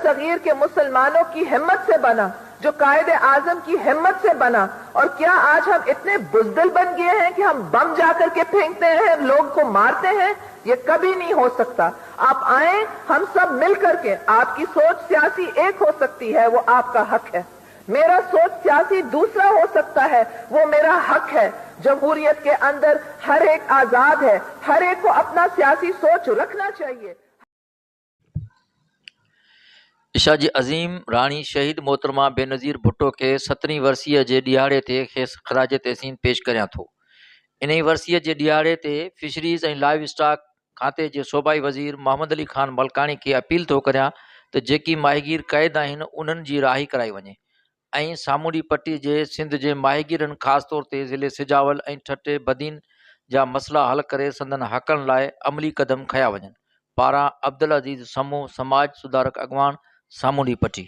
सगीर के मुसलमानों की हिम्मत से बना, जो कायदे आजम की हिम्मत से बना। और क्या आज हम इतने बुजदिल बन गए हैं कि हम बम जाकर के फेंकते हैं, लोग को मारते हैं? ये कभी नहीं हो सकता। आप आए, हम सब मिल करके, आपकी सोच सियासी एक हो सकती है, वो आपका हक है, मेरा सोच सियासी दूसरा हो सकता है, वो मेरा हक है। जमहूरियत के अंदर हर एक आजाद है, हर एक को अपना सियासी सोच रखना चाहिए। इशा जी अज़ीम राणी शहीद मोहतरमा बेनज़ीर भुट्टो के 17वीं वर्सीअ जे ॾियारे ते खेसि ख़राज तहसीन पेश करियां थो। इन वर्सीअ जे ॾियारे ते फिशरीज़ ऐं लाइव स्टॉक खाते जे सूबाई वज़ीर मोहम्मद अली ख़ान मलकानी खे अपील थो करियां त जेकी माहीगीर क़ैद आहिनि उन्हनि जी राही कराई वञे ऐं सामूंडी पट्टी जे सिंध जे माहीगीरनि ख़ासि तौर ते ज़िले सिजावल ऐं ठटे बदीन जा मसइला हल करे संदन हक़नि लाइ अमली क़दम खया वञनि। पारां अब्दुल अज़ीज़ समूह समाज सुधारक अॻवान सामूंडी पट्टी।